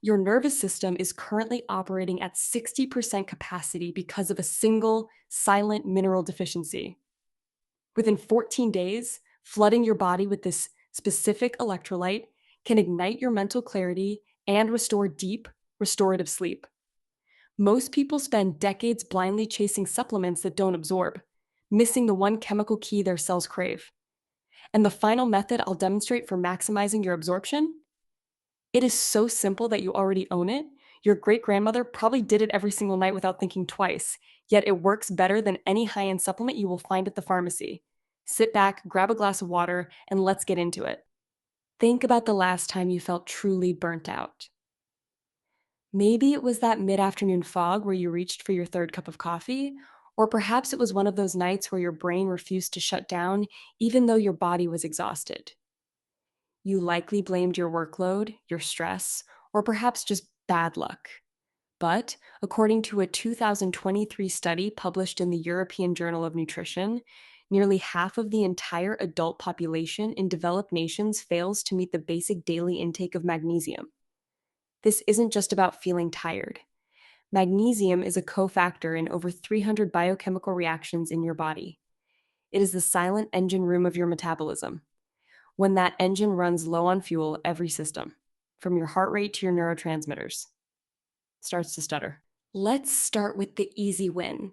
Your nervous system is currently operating at 60% capacity because of a single silent mineral deficiency. Within 14 days, flooding your body with this specific electrolyte can ignite your mental clarity and restore deep, restorative sleep. Most people spend decades blindly chasing supplements that don't absorb, missing the one chemical key their cells crave. And the final method I'll demonstrate for maximizing your absorption, it is so simple that you already own it. Your great grandmother probably did it every single night without thinking twice, yet it works better than any high end supplement you will find at the pharmacy. Sit back, grab a glass of water, and let's get into it. Think about the last time you felt truly burnt out. Maybe it was that mid afternoon fog where you reached for your third cup of coffee, or perhaps it was one of those nights where your brain refused to shut down even though your body was exhausted. You likely blamed your workload, your stress, or perhaps just bad luck. But according to a 2023 study published in the European Journal of Nutrition, nearly half of the entire adult population in developed nations fails to meet the basic daily intake of magnesium. This isn't just about feeling tired. Magnesium is a cofactor in over 300 biochemical reactions in your body. It is the silent engine room of your metabolism. When that engine runs low on fuel, every system, from your heart rate to your neurotransmitters, starts to stutter. Let's start with the easy win.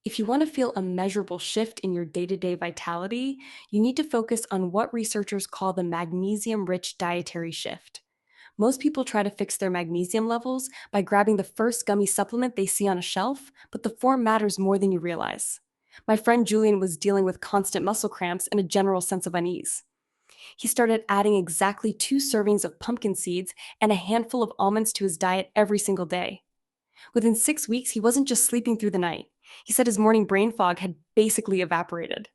If you want to feel a measurable shift in your day-to-day vitality, you need to focus on what researchers call the magnesium-rich dietary shift. Most people try to fix their magnesium levels by grabbing the first gummy supplement they see on a shelf, but the form matters more than you realize. My friend Julian was dealing with constant muscle cramps and a general sense of unease. He started adding exactly 2 servings of pumpkin seeds and a handful of almonds to his diet every single day. Within 6 weeks, he wasn't just sleeping through the night. He said his morning brain fog had basically evaporated.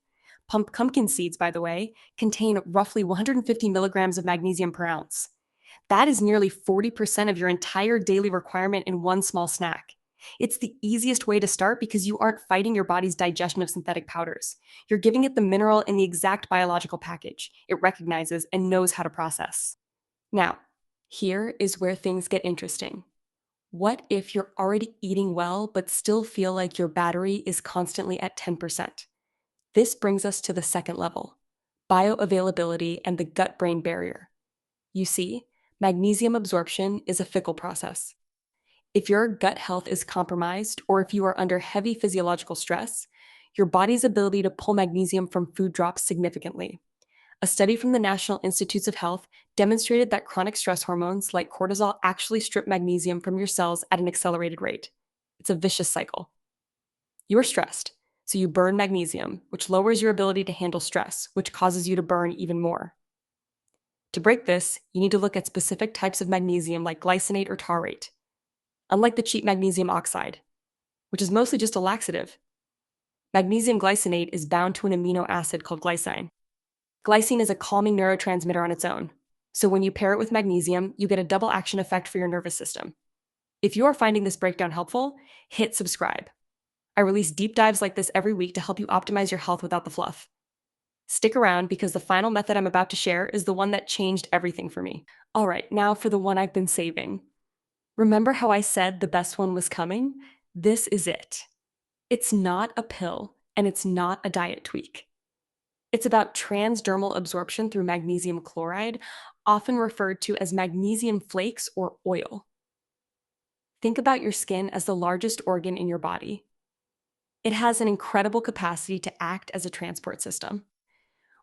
Pumpkin seeds, by the way, contain roughly 150 milligrams of magnesium per ounce. That is nearly 40% of your entire daily requirement in one small snack. It's the easiest way to start because you aren't fighting your body's digestion of synthetic powders. You're giving it the mineral in the exact biological package it recognizes and knows how to process. Now, here is where things get interesting. What if you're already eating well but still feel like your battery is constantly at 10%? This brings us to the second level, bioavailability and the gut-brain barrier. You see, magnesium absorption is a fickle process. If your gut health is compromised or if you are under heavy physiological stress, your body's ability to pull magnesium from food drops significantly. A study from the National Institutes of Health demonstrated that chronic stress hormones like cortisol actually strip magnesium from your cells at an accelerated rate. It's a vicious cycle. You are stressed, so you burn magnesium, which lowers your ability to handle stress, which causes you to burn even more. To break this, you need to look at specific types of magnesium like glycinate or taurate. Unlike the cheap magnesium oxide, which is mostly just a laxative, magnesium glycinate is bound to an amino acid called glycine. Glycine is a calming neurotransmitter on its own, so when you pair it with magnesium, you get a double action effect for your nervous system. If you are finding this breakdown helpful, hit subscribe. I release deep dives like this every week to help you optimize your health without the fluff. Stick around because the final method I'm about to share is the one that changed everything for me. All right, now for the one I've been saving. Remember how I said the best one was coming? This is it. It's not a pill, and it's not a diet tweak. It's about transdermal absorption through magnesium chloride, often referred to as magnesium flakes or oil. Think about your skin as the largest organ in your body. It has an incredible capacity to act as a transport system.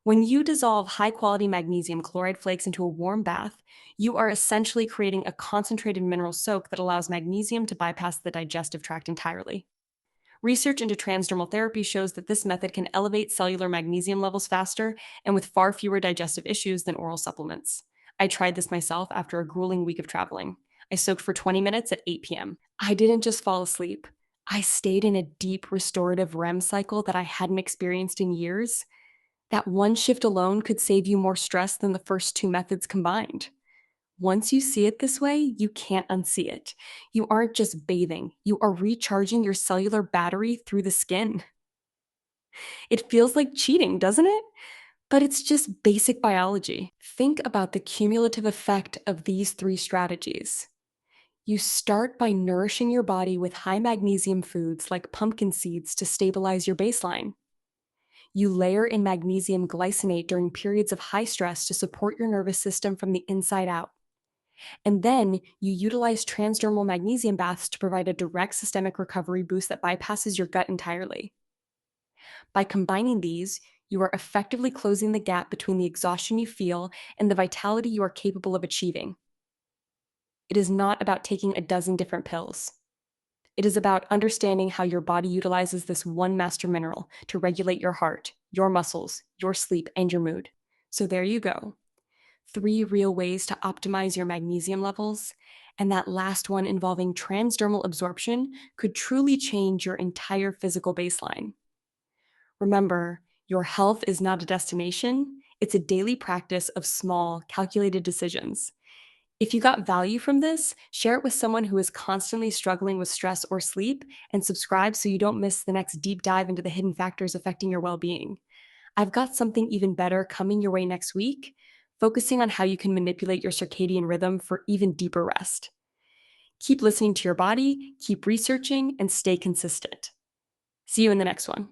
When you dissolve high-quality magnesium chloride flakes into a warm bath, you are essentially creating a concentrated mineral soak that allows magnesium to bypass the digestive tract entirely. Research into transdermal therapy shows that this method can elevate cellular magnesium levels faster and with far fewer digestive issues than oral supplements. I tried this myself after a grueling week of traveling. I soaked for 20 minutes at 8 p.m. I didn't just fall asleep. I stayed in a deep restorative REM cycle that I hadn't experienced in years. That one shift alone could save you more stress than the first 2 methods combined. Once you see it this way, you can't unsee it. You aren't just bathing, you are recharging your cellular battery through the skin. It feels like cheating, doesn't it? But it's just basic biology. Think about the cumulative effect of these 3 strategies. You start by nourishing your body with high magnesium foods like pumpkin seeds to stabilize your baseline. You layer in magnesium glycinate during periods of high stress to support your nervous system from the inside out. And then you utilize transdermal magnesium baths to provide a direct systemic recovery boost that bypasses your gut entirely. By combining these, you are effectively closing the gap between the exhaustion you feel and the vitality you are capable of achieving. It is not about taking a dozen different pills. It is about understanding how your body utilizes this one master mineral to regulate your heart, your muscles, your sleep, and your mood. So there you go. 3 real ways to optimize your magnesium levels, and that last one involving transdermal absorption could truly change your entire physical baseline. Remember, your health is not a destination, it's a daily practice of small, calculated decisions. If you got value from this, share it with someone who is constantly struggling with stress or sleep, and subscribe so you don't miss the next deep dive into the hidden factors affecting your well-being. I've got something even better coming your way next week, focusing on how you can manipulate your circadian rhythm for even deeper rest. Keep listening to your body, keep researching, and stay consistent. See you in the next one.